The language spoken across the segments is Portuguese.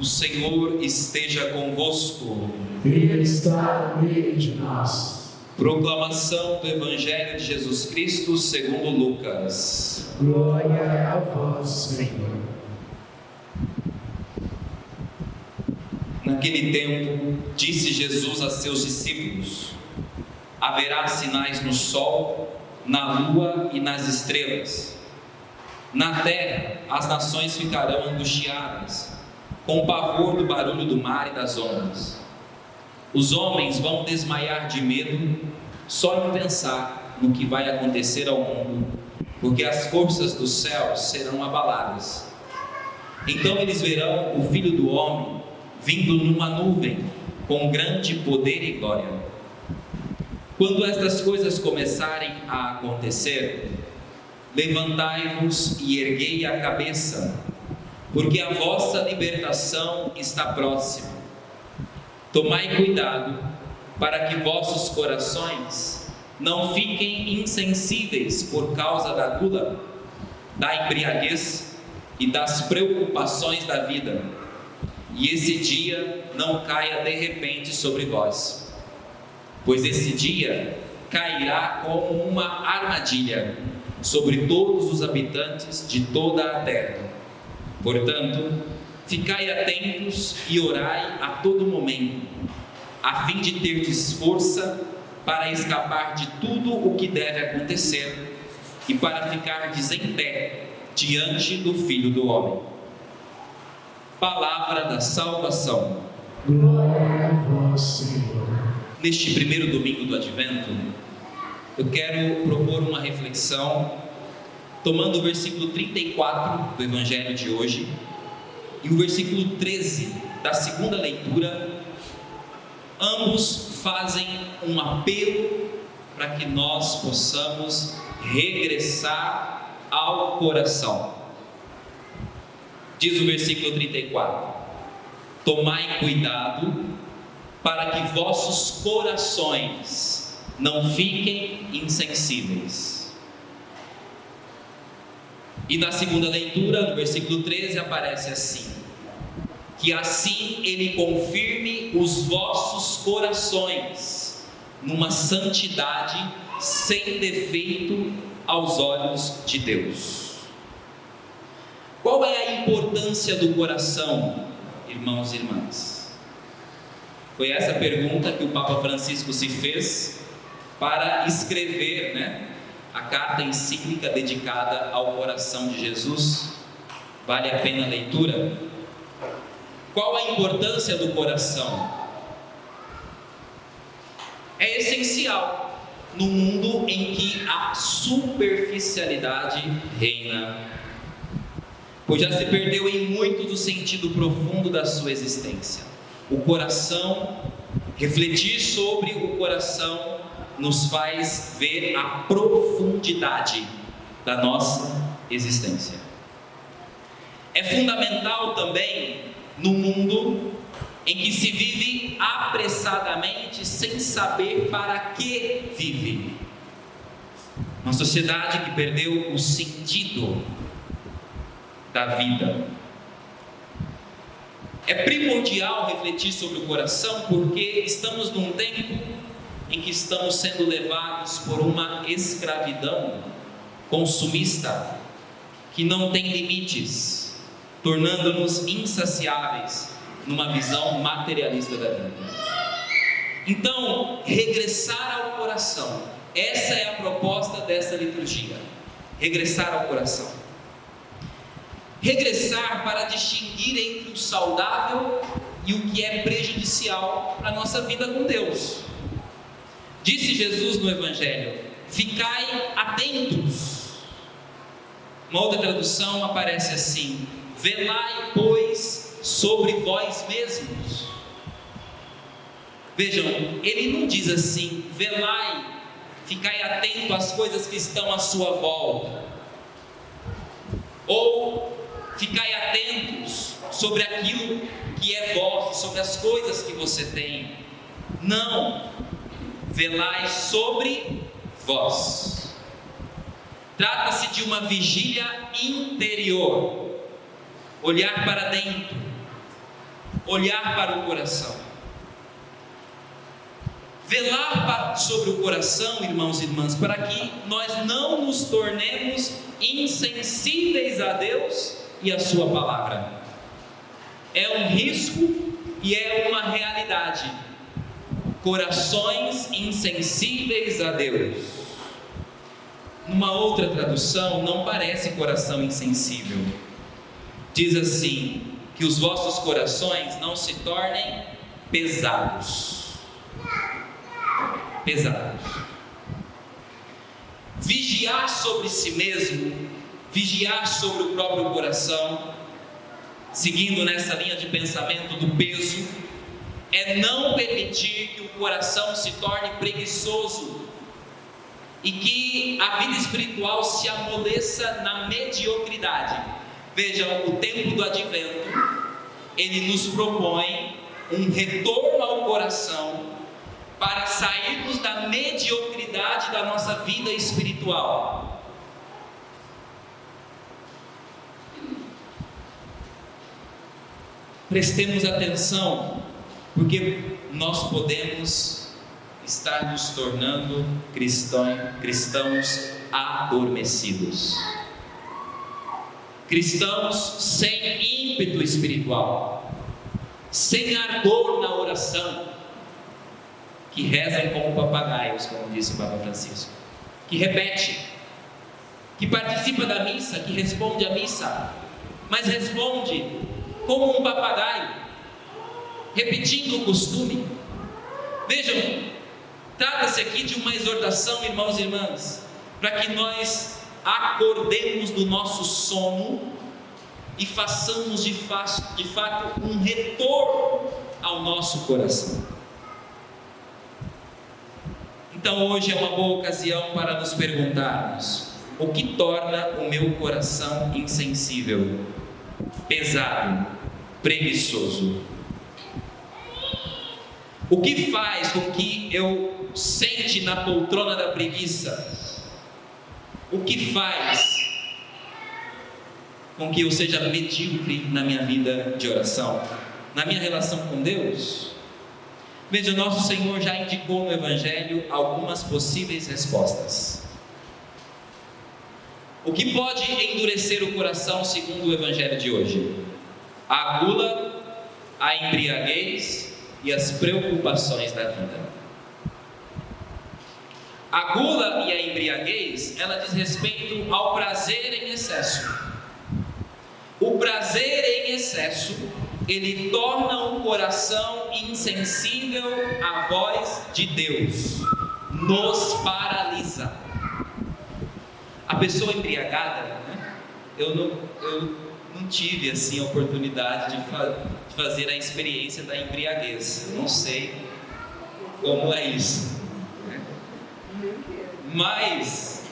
Senhor esteja convosco. Ele está no meio de nós. Proclamação do Evangelho de Jesus Cristo segundo Lucas. Glória a vós, Senhor. Naquele tempo, disse Jesus a seus discípulos: haverá sinais no sol, na lua e nas estrelas. Na terra, as nações ficarão angustiadas, com pavor do barulho do mar e das ondas. Os homens vão desmaiar de medo só em pensar no que vai acontecer ao mundo, porque as forças dos céus serão abaladas. Então eles verão o Filho do Homem vindo numa nuvem, com grande poder e glória. Quando estas coisas começarem a acontecer, levantai-vos e erguei a cabeça, porque a vossa libertação está próxima. Tomai cuidado para que vossos corações não fiquem insensíveis por causa da gula, da embriaguez e das preocupações da vida, e esse dia não caia de repente sobre vós, pois esse dia cairá como uma armadilha sobre todos os habitantes de toda a terra. Portanto, ficai atentos e orai a todo momento, a fim de terdes força para escapar de tudo o que deve acontecer e para ficardes em pé diante do Filho do Homem. Palavra da salvação. Glória a vós, Senhor. Neste primeiro domingo do Advento, eu quero propor uma reflexão tomando o versículo 34 do Evangelho de hoje e o versículo 13 da segunda leitura. Ambos fazem um apelo para que nós possamos regressar ao coração. Diz o versículo 34: tomai cuidado para que vossos corações não fiquem insensíveis. E na segunda leitura, no versículo 13, aparece assim: que assim Ele confirme os vossos corações numa santidade sem defeito aos olhos de Deus. Qual é a importância do coração, irmãos e irmãs? Foi essa pergunta que o Papa Francisco se fez para escrever, a carta encíclica dedicada ao coração de Jesus. Vale a pena a leitura? Qual a importância do coração? É essencial no mundo em que a superficialidade reina, pois já se perdeu em muitos o sentido profundo da sua existência. O coração, refletir sobre o coração, nos faz ver a profundidade da nossa existência. É fundamental também no mundo em que se vive apressadamente sem saber para que vive. Uma sociedade que perdeu o sentido da vida. É primordial refletir sobre o coração, porque estamos num tempo em que estamos sendo levados por uma escravidão consumista que não tem limites, tornando-nos insaciáveis numa visão materialista da vida. Então, regressar ao coração, essa é a proposta dessa liturgia. Regressar ao coração. Regressar para distinguir entre o saudável e o que é prejudicial para a nossa vida com Deus. Disse Jesus no Evangelho: ficai atentos. Uma outra tradução aparece assim: velai, pois, sobre vós mesmos. Vejam, ele não diz assim: velai, ficai atento às coisas que estão à sua volta, ou ficai atentos sobre aquilo que é vosso, sobre as coisas que você tem. Não, velai sobre vós. Trata-se de uma vigília interior, olhar para dentro, olhar para o coração. Velar sobre o coração, irmãos e irmãs, para que nós não nos tornemos insensíveis a Deus e a sua palavra. É um risco e é uma realidade. Corações insensíveis a Deus. Numa outra tradução, não parece coração insensível. Diz assim: que os vossos corações não se tornem pesados. Pesados. Vigiar sobre si mesmo, vigiar sobre o próprio coração, seguindo nessa linha de pensamento do peso, é não permitir que o coração se torne preguiçoso e que a vida espiritual se amoleça na mediocridade. Vejam, o tempo do advento, ele nos propõe um retorno ao coração para sairmos da mediocridade da nossa vida espiritual. Prestemos atenção, porque nós podemos estar nos tornando cristãos adormecidos, cristãos sem ímpeto espiritual, sem ardor na oração, que rezam como papagaios, como disse o Papa Francisco, que repete, que participa da missa, que responde à missa, mas responde como um papagaio, repetindo o costume. Vejam, trata-se aqui de uma exortação, irmãos e irmãs, para que nós acordemos do nosso sono e façamos de fato um retorno ao nosso coração. Então hoje é uma boa ocasião para nos perguntarmos: o que torna o meu coração insensível, pesado, preguiçoso? O que faz com que eu sente na poltrona da preguiça? O que faz com que eu seja medíocre na minha vida de oração, na minha relação com Deus? Veja, nosso Senhor já indicou no Evangelho algumas possíveis respostas. O que pode endurecer o coração segundo o Evangelho de hoje? A gula, a embriaguez e as preocupações da vida. A gula e a embriaguez, ela diz respeito ao prazer em excesso. O prazer em excesso, ele torna o coração insensível à voz de Deus, nos paralisa. A pessoa embriagada, né? Eu não tive assim a oportunidade de fazer a experiência da embriaguez. Eu não sei como é isso, né? Mas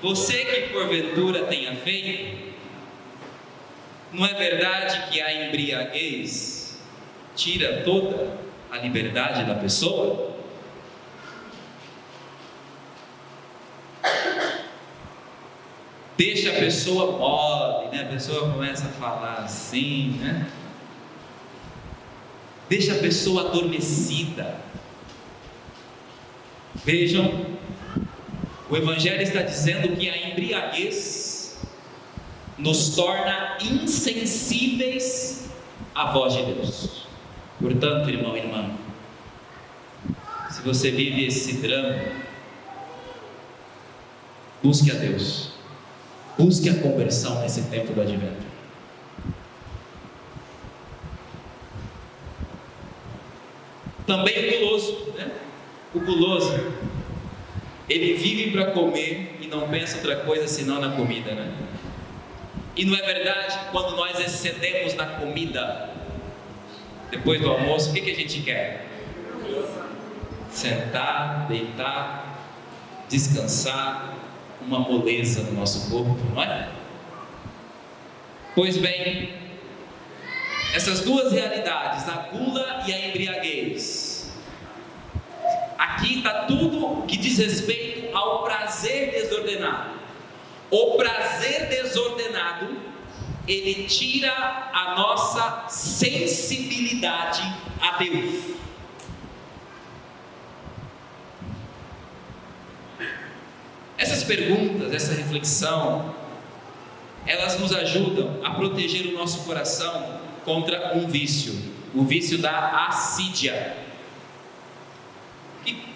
você que porventura tenha feito, não é verdade que a embriaguez tira toda a liberdade da pessoa? Deixa a pessoa mole, né? A pessoa começa a falar assim, né? Deixa a pessoa adormecida. Vejam, o Evangelho está dizendo que a embriaguez nos torna insensíveis à voz de Deus. Portanto, irmão e irmã, se você vive esse drama, busque a Deus, busque a conversão nesse tempo do advento. Também o guloso, né? O guloso, ele vive para comer e não pensa outra coisa senão na comida, né? E não é verdade, quando nós excedemos na comida, depois do almoço, o que a gente quer? Sentar, deitar, descansar, uma moleza no nosso corpo, não é? Pois bem, essas duas realidades, a gula e a embriaguez, aqui está tudo que diz respeito ao prazer desordenado. O prazer desordenado ele tira a nossa sensibilidade a Deus. Essas perguntas, essa reflexão, elas nos ajudam a proteger o nosso coração contra um vício, o vício da assídia.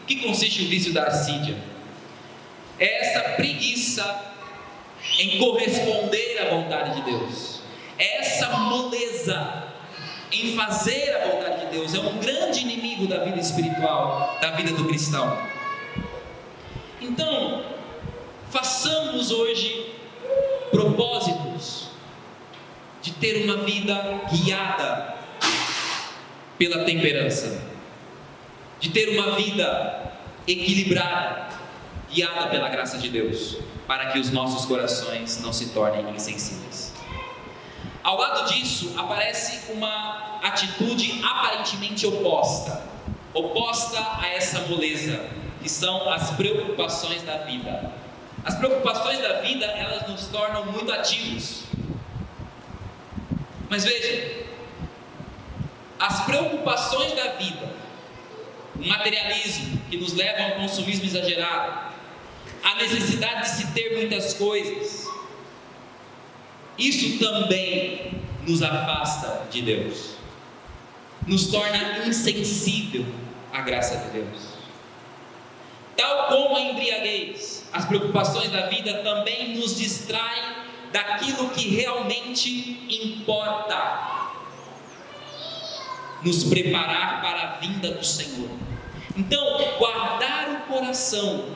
Que consiste o vício da assídia? É essa preguiça em corresponder à vontade de Deus, é essa moleza em fazer a vontade de Deus. É um grande inimigo da vida espiritual, da vida do cristão. Então, façamos hoje propósitos de ter uma vida guiada pela temperança, de ter uma vida equilibrada, guiada pela graça de Deus, para que os nossos corações não se tornem insensíveis. Ao lado disso, aparece uma atitude aparentemente oposta a essa moleza, que são as preocupações da vida. As preocupações da vida, elas nos tornam muito ativos. Mas veja, as preocupações da vida, o materialismo que nos leva ao consumismo exagerado, a necessidade de se ter muitas coisas, isso também nos afasta de Deus, nos torna insensível à graça de Deus. Tal como a embriaguez, as preocupações da vida também nos distraem daquilo que realmente importa, nos preparar para a vinda do Senhor. Então, guardar o coração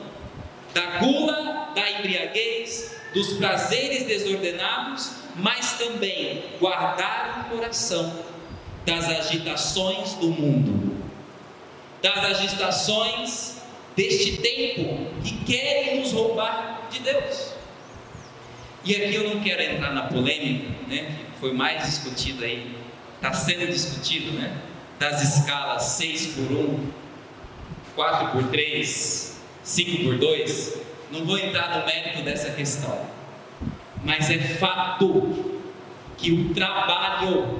da gula, da embriaguez, dos prazeres desordenados, mas também guardar o coração das agitações do mundo, das agitações deste tempo que querem nos roubar de Deus. E aqui eu não quero entrar na polêmica, né, que foi mais discutido aí, está sendo discutido, né, das escalas 6x1, 4x3, 5x2, não vou entrar no mérito dessa questão, mas é fato que o trabalho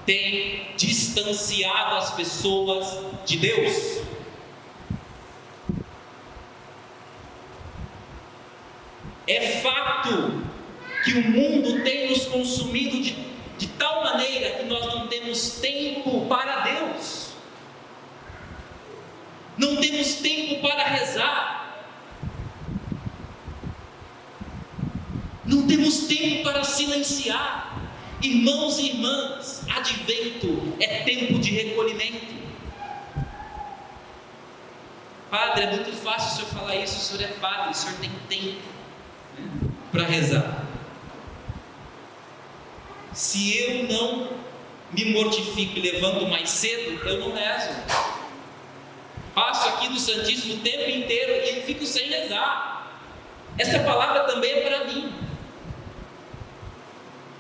tem distanciado as pessoas de Deus. É fato que o mundo tem nos consumido de tal maneira que nós não temos tempo para Deus, não temos tempo para rezar, não temos tempo para silenciar. Irmãos e irmãs, advento é tempo de recolhimento. Padre, é muito fácil o senhor falar isso, o senhor é padre, o senhor tem tempo, né, para rezar. Se eu não me mortifico e levanto mais cedo, eu não rezo. Passo aqui no Santíssimo o tempo inteiro e fico sem rezar. Essa palavra também é para mim.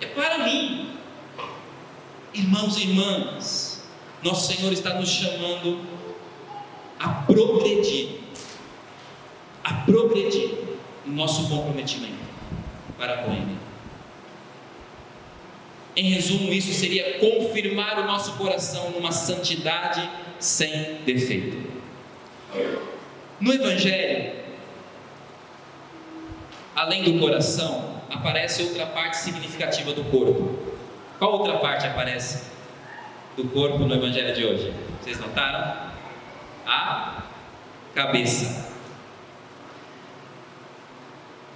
É para mim. Irmãos e irmãs, nosso Senhor está nos chamando a progredir no nosso comprometimento para com Ele. Em resumo, isso seria confirmar o nosso coração numa santidade sem defeito. No Evangelho, além do coração, aparece outra parte significativa do corpo. Qual outra parte aparece do corpo no Evangelho de hoje? Vocês notaram? A cabeça.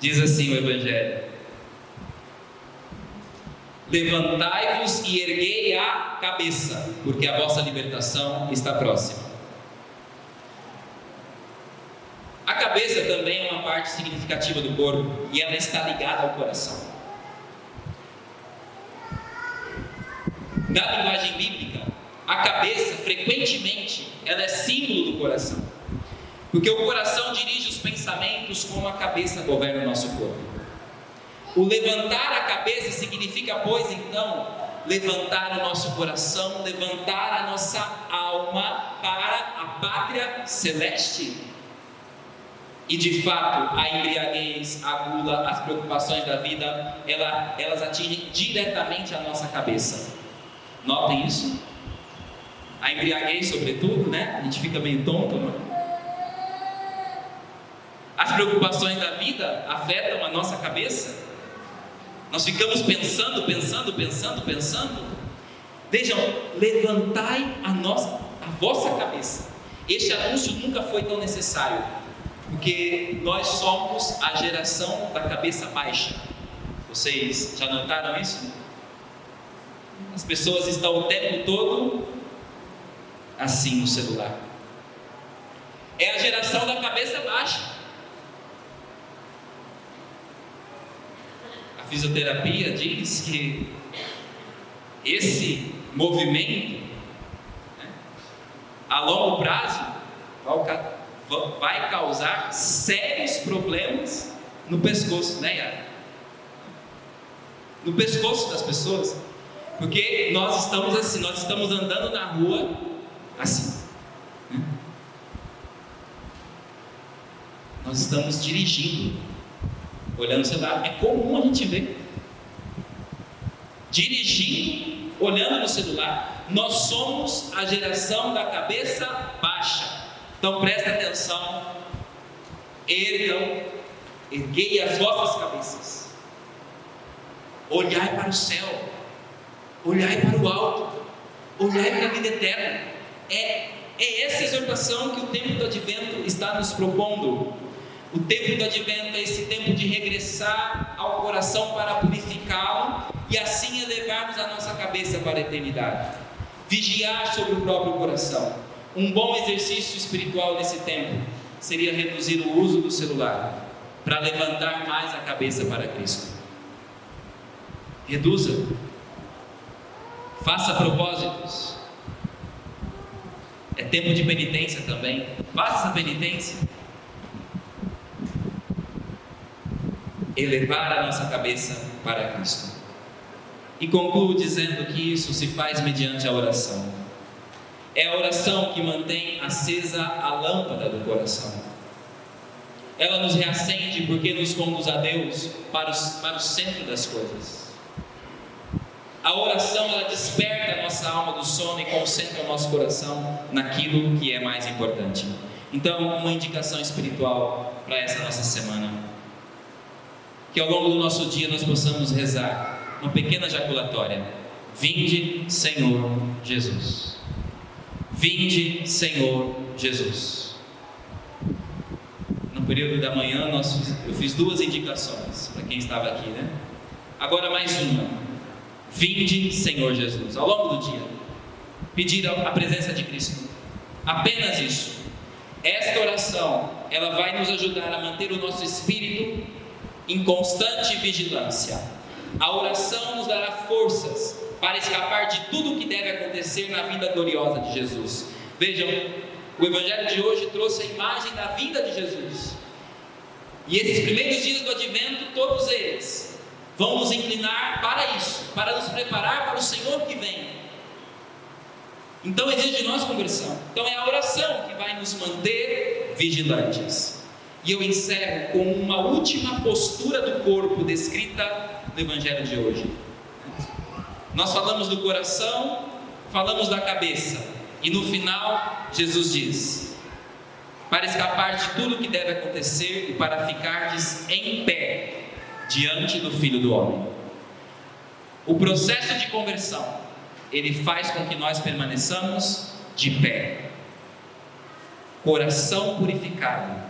Diz assim o Evangelho: levantai-vos e erguei a cabeça, porque a vossa libertação está próxima. A cabeça também é uma parte significativa do corpo e ela está ligada ao coração. Na linguagem bíblica, a cabeça frequentemente ela é símbolo do coração, porque o coração dirige os pensamentos como a cabeça governa o nosso corpo. O levantar a cabeça significa, pois, então, levantar o nosso coração, levantar a nossa alma para a pátria celeste. E de fato, a embriaguez, a gula, as preocupações da vida, elas atingem diretamente a nossa cabeça. Notem isso? A embriaguez, sobretudo, né? A gente fica meio tonto, não é? As preocupações da vida afetam a nossa cabeça. Nós ficamos pensando. Vejam, levantai a vossa cabeça. Este anúncio nunca foi tão necessário, porque nós somos a geração da cabeça baixa. Vocês já notaram isso? As pessoas estão o tempo todo assim no celular. É a geração da cabeça baixa. A fisioterapia diz que esse movimento, né, a longo prazo vai causar sérios problemas no pescoço, né, Yara? No pescoço das pessoas, porque nós estamos assim, nós estamos andando na rua assim, né? Nós estamos dirigindo, olhando o celular. É comum a gente ver dirigindo, olhando no celular. Nós somos a geração da cabeça baixa. Então presta atenção. Erguei as vossas cabeças. Olhai para o céu. Olhai para o alto. Olhai para a vida eterna. É essa exortação que o tempo do Advento está nos propondo. O tempo do Advento é esse tempo de regressar ao coração para purificá-lo e assim elevarmos a nossa cabeça para a eternidade. Vigiar sobre o próprio coração. Um bom exercício espiritual nesse tempo seria reduzir o uso do celular para levantar mais a cabeça para Cristo. Reduza. Faça propósitos. É tempo de penitência também. Faça essa penitência. Elevar a nossa cabeça para Cristo. E concluo dizendo que isso se faz mediante a oração. É a oração que mantém acesa a lâmpada do coração. Ela nos reacende porque nos conduz a Deus para o centro das coisas. A oração, ela desperta a nossa alma do sono e concentra o nosso coração naquilo que é mais importante. Então, uma indicação espiritual para essa nossa semana: que ao longo do nosso dia nós possamos rezar uma pequena jaculatória. Vinde, Senhor Jesus. Vinde, Senhor Jesus. No período da manhã eu fiz 2 indicações para quem estava aqui, né? Agora mais uma. Vinde, Senhor Jesus. Ao longo do dia, pedir a presença de Cristo. Apenas isso. Esta oração, ela vai nos ajudar a manter o nosso espírito em constante vigilância. A oração nos dará forças para escapar de tudo o que deve acontecer na vida gloriosa de Jesus. Vejam, o Evangelho de hoje trouxe a imagem da vinda de Jesus. E esses primeiros dias do Advento, todos eles vão nos inclinar para isso, para nos preparar para o Senhor que vem. Então exige de nós conversão. Então é a oração que vai nos manter vigilantes. E eu encerro com uma última postura do corpo descrita no Evangelho de hoje. Nós falamos do coração, falamos da cabeça, e no final Jesus diz: para escapar de tudo o que deve acontecer e para ficardes em pé diante do Filho do Homem. O processo de conversão, ele faz com que nós permaneçamos de pé, coração purificado,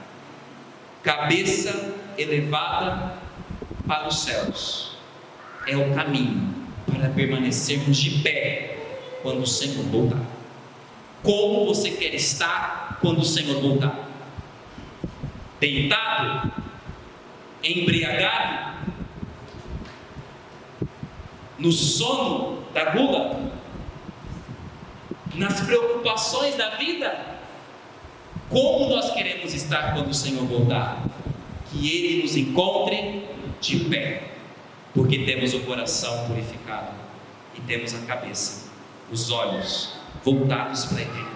cabeça elevada para os céus. É o caminho para permanecermos de pé quando o Senhor voltar. Como você quer estar quando o Senhor voltar? Deitado? Embriagado? No sono da gula? Nas preocupações da vida? Como nós queremos estar quando o Senhor voltar? Que Ele nos encontre de pé, porque temos o coração purificado e temos a cabeça, os olhos voltados para a eternidade.